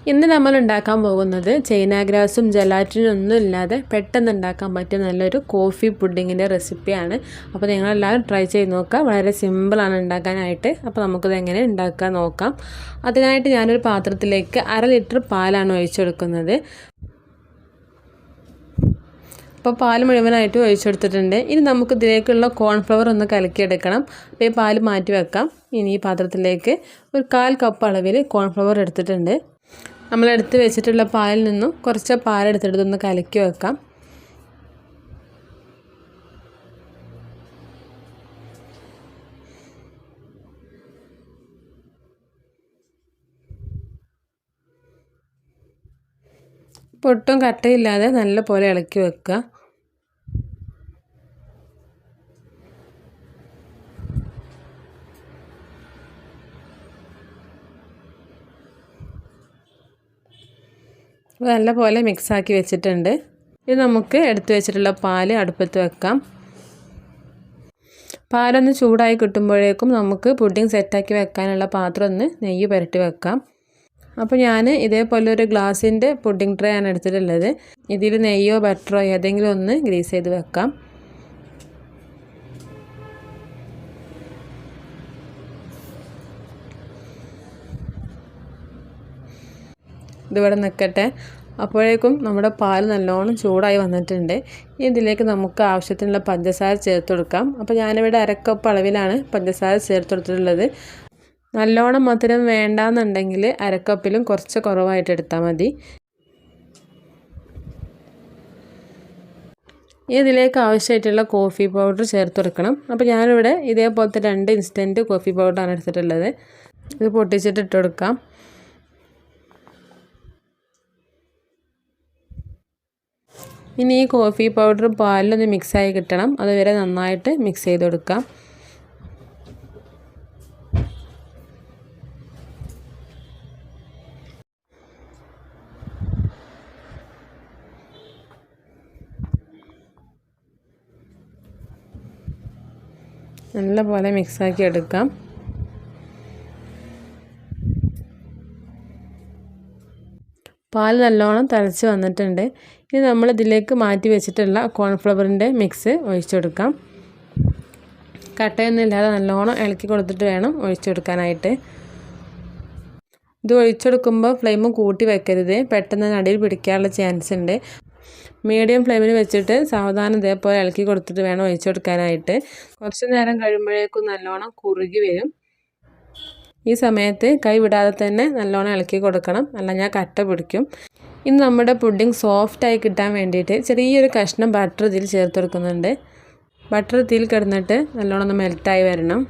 ഇന്ന് നമ്മൾ ഉണ്ടാക്കാൻ പോകുന്നത് ചൈന ഗ്രാസും ജലാറ്റിനും ഒന്നും ഇല്ലാതെ പെട്ടെന്ന് ഉണ്ടാക്കാൻ പറ്റിയ നല്ലൊരു കോഫി പുഡിങ്ങിൻ്റെ റെസിപ്പിയാണ്. അപ്പോൾ നിങ്ങളെല്ലാവരും ട്രൈ ചെയ്ത് നോക്കുക. വളരെ സിമ്പിളാണ് ഉണ്ടാക്കാനായിട്ട്. അപ്പോൾ നമുക്കിത് എങ്ങനെ ഉണ്ടാക്കാൻ നോക്കാം. അതിനായിട്ട് ഞാനൊരു പാത്രത്തിലേക്ക് 1/2 ലിറ്റർ പാലാണ് ഒഴിച്ചെടുക്കുന്നത്. അപ്പോൾ പാൽ മുഴുവനായിട്ട് ഒഴിച്ചെടുത്തിട്ടുണ്ട്. ഇനി നമുക്ക് ഇതിലേക്കുള്ള കോൺഫ്ലവർ ഒന്ന് കലക്കിയെടുക്കണം. അപ്പോൾ ഈ പാൽ മാറ്റി വെക്കാം. ഇനി ഈ പാത്രത്തിലേക്ക് ഒരു 1/4 കപ്പ് അളവിൽ കോൺഫ്ലവർ എടുത്തിട്ടുണ്ട്. നമ്മളെടുത്ത് വെച്ചിട്ടുള്ള പാലിൽ നിന്നും കുറച്ച് പാലെടുത്തിട്ട് ഒന്ന് കലക്കി വെക്കാം. ഒട്ടും കട്ടയില്ലാതെ നല്ല പോലെ ഇളക്കി വെക്കുക. നല്ല പോലെ മിക്സാക്കി വെച്ചിട്ടുണ്ട്. ഇത് നമുക്ക് എടുത്തു വെച്ചിട്ടുള്ള പാൽ അടുപ്പത്ത് വെക്കാം. പാലൊന്ന് ചൂടായി കിട്ടുമ്പോഴേക്കും നമുക്ക് പുഡിംഗ് സെറ്റാക്കി വെക്കാനുള്ള പാത്രം ഒന്ന് നെയ്യ് പുരട്ടി വെക്കാം. അപ്പോൾ ഞാൻ ഇതേപോലെ ഒരു ഗ്ലാസിൻ്റെ പുഡിംഗ് ട്രേ ആണ് എടുത്തിട്ടുള്ളത്. ഇതിൽ നെയ്യോ ബട്ടറോ ഏതെങ്കിലും ഒന്ന് ഗ്രീസ് ചെയ്ത് വെക്കാം. ഇതിവിടെ നിൽക്കട്ടെ. അപ്പോഴേക്കും നമ്മുടെ പാൽ നല്ലോണം ചൂടായി വന്നിട്ടുണ്ട്. ഇതിലേക്ക് നമുക്ക് ആവശ്യത്തിനുള്ള പഞ്ചസാര ചേർത്ത് കൊടുക്കാം. അപ്പോൾ ഞാനിവിടെ 1/2 കപ്പ് അളവിലാണ് പഞ്ചസാര ചേർത്ത് കൊടുത്തിട്ടുള്ളത്. നല്ലോണം മധുരം വേണ്ടാന്നുണ്ടെങ്കിൽ 1/2 കപ്പിലും കുറച്ച് കുറവായിട്ട് എടുത്താൽ മതി. ഇതിലേക്ക് ആവശ്യമായിട്ടുള്ള കോഫി പൗഡർ ചേർത്ത് കൊടുക്കണം. അപ്പോൾ ഞാനിവിടെ ഇതേപോലത്തെ 2 ഇൻസ്റ്റൻറ്റ് കോഫി പൗഡറാണ് എടുത്തിട്ടുള്ളത്. ഇത് പൊട്ടിച്ചിട്ട് ഇട്ട് കൊടുക്കാം. ഇനി ഈ കോഫി പൗഡർ പാലിലൊന്ന് മിക്സായി കിട്ടണം. അതുവരെ നന്നായിട്ട് മിക്സ് ചെയ്ത് കൊടുക്കാം. നല്ലപോലെ മിക്സാക്കി എടുക്കാം. പാൽ നല്ലോണം തിളച്ച് വന്നിട്ടുണ്ട്. ഇനി നമ്മൾ ഇതിലേക്ക് മാറ്റി വെച്ചിട്ടുള്ള കോൺഫ്ലവറിൻ്റെ മിക്സ് ഒഴിച്ചെടുക്കാം. കട്ടയൊന്നും ഇല്ലാതെ നല്ലോണം ഇളക്കി കൊടുത്തിട്ട് വേണം ഒഴിച്ചെടുക്കാനായിട്ട്. ഇത് ഒഴിച്ചെടുക്കുമ്പോൾ ഫ്ലെയിം കൂട്ടി വെക്കരുത്. പെട്ടെന്ന് അടിയിൽ പിടിക്കാനുള്ള ചാൻസ് ഉണ്ട്. മീഡിയം ഫ്ലെയിമിൽ വെച്ചിട്ട് സാവധാനം ഇതേപോലെ ഇളക്കി കൊടുത്തിട്ട് വേണം ഒഴിച്ചെടുക്കാനായിട്ട്. കുറച്ച് നേരം കഴിയുമ്പോഴേക്കും നല്ലോണം കുറുകി വരും. ഈ സമയത്ത് കൈ വിടാതെ തന്നെ നല്ലോണം ഇളക്കി കൊടുക്കണം, അല്ലെങ്കിൽ കട്ട പിടിക്കും. ഇനി നമ്മുടെ പുഡിംഗ് സോഫ്റ്റായി കിട്ടാൻ വേണ്ടിയിട്ട് ചെറിയൊരു കഷ്ണം ബട്ടർ ഇതിൽ ചേർത്ത് കൊടുക്കുന്നുണ്ട്. ബട്ടർ ഇതിൽ കിടന്നിട്ട് നല്ലോണം ഒന്ന് മെൽറ്റായി വരണം.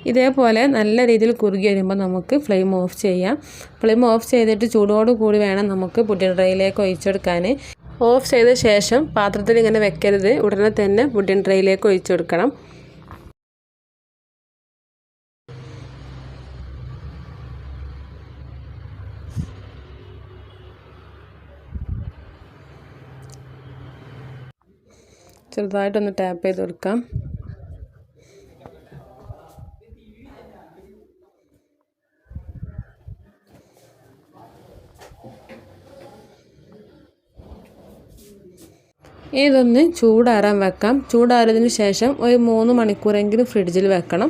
ഇതേപോലെ നല്ല രീതിയിൽ കുറുകി വരുമ്പോൾ നമുക്ക് ഫ്ലെയിം ഓഫ് ചെയ്യാം. ഫ്ലെയിം ഓഫ് ചെയ്തിട്ട് ചൂടോട് കൂടി വേണം നമുക്ക് പുഡിംഗ് ട്രേയിലേക്ക് ഒഴിച്ചെടുക്കാൻ. ഓഫ് ചെയ്ത ശേഷം പാത്രത്തിൽ ഇങ്ങനെ വെക്കരുത്. ഉടനെ തന്നെ പുഡിംഗ് ട്രേയിലേക്ക് ഒഴിച്ചെടുക്കണം. ചെറുതായിട്ടൊന്ന് ടാപ്പ് ചെയ്ത് കൊടുക്കാം. ഇതൊന്ന് ചൂടാറാൻ വെക്കാം. ചൂടാറിയതിന് ശേഷം ഒരു 3 മണിക്കൂറെങ്കിലും ഫ്രിഡ്ജിൽ വെക്കണം.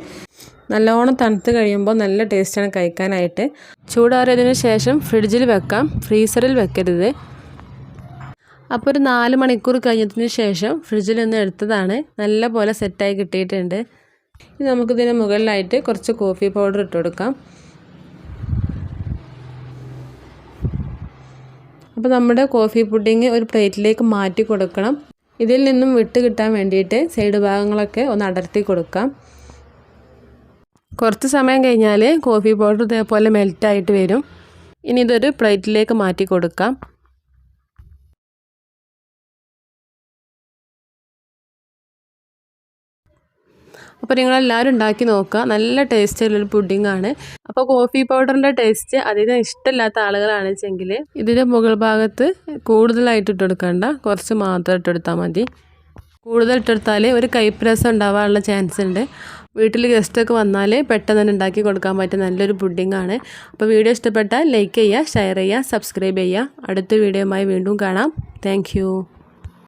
നല്ലോണം തണുത്ത് കഴിയുമ്പോൾ നല്ല ടേസ്റ്റാണ് കഴിക്കാനായിട്ട്. ചൂടാറിയതിന് ശേഷം ഫ്രിഡ്ജിൽ വെക്കാം, ഫ്രീസറിൽ വെക്കരുത്. അപ്പോൾ ഒരു 4 മണിക്കൂർ കഴിഞ്ഞതിന് ശേഷം ഫ്രിഡ്ജിൽ നിന്ന് എടുത്തതാണ്. നല്ല പോലെ സെറ്റായി കിട്ടിയിട്ടുണ്ട്. ഇനി നമുക്കിതിന് മുകളിലായിട്ട് കുറച്ച് കോഫി പൗഡർ ഇട്ട് കൊടുക്കാം. അപ്പോൾ നമ്മുടെ കോഫി പുഡിംഗ് ഒരു പ്ലേറ്റിലേക്ക് മാറ്റി കൊടുക്കണം. ഇതിൽ നിന്നും വിട്ട് കിട്ടാൻ വേണ്ടിയിട്ട് സൈഡ് ഭാഗങ്ങളൊക്കെ ഒന്ന് അടർത്തി കൊടുക്കാം. കുറച്ച് സമയം കഴിഞ്ഞാൽ കോഫി പൗഡർ ഇതേപോലെ മെൽറ്റായിട്ട് വരും. ഇനി ഇതൊരു പ്ലേറ്റിലേക്ക് മാറ്റി കൊടുക്കാം. അപ്പോൾ നിങ്ങളെല്ലാവരും ഉണ്ടാക്കി നോക്കുക. നല്ല ടേസ്റ്റുള്ളൊരു പുഡിങ്ങാണ്. അപ്പോൾ കോഫി പൗഡറിൻ്റെ ടേസ്റ്റ് അധികം ഇഷ്ടമില്ലാത്ത ആളുകളാണെന്ന് വെച്ചെങ്കിൽ ഇതിൻ്റെ മുകൾ ഭാഗത്ത് കൂടുതലായിട്ട് ഇട്ടെടുക്കണ്ട, കുറച്ച് മാത്രം ഇട്ടെടുത്താൽ മതി. കൂടുതൽ ഇട്ടെടുത്താൽ ഒരു കയ്പ്പ് രസം ഉണ്ടാവാനുള്ള ചാൻസ് ഉണ്ട്. വീട്ടിൽ ഗസ്റ്റൊക്കെ വന്നാൽ പെട്ടെന്ന് തന്നെ ഉണ്ടാക്കി കൊടുക്കാൻ പറ്റിയ നല്ലൊരു പുഡിങ്ങാണ്. അപ്പോൾ വീഡിയോ ഇഷ്ടപ്പെട്ടാൽ ലൈക്ക് ചെയ്യുക, ഷെയർ ചെയ്യുക, സബ്സ്ക്രൈബ് ചെയ്യുക. അടുത്ത വീഡിയോയുമായി വീണ്ടും കാണാം. താങ്ക്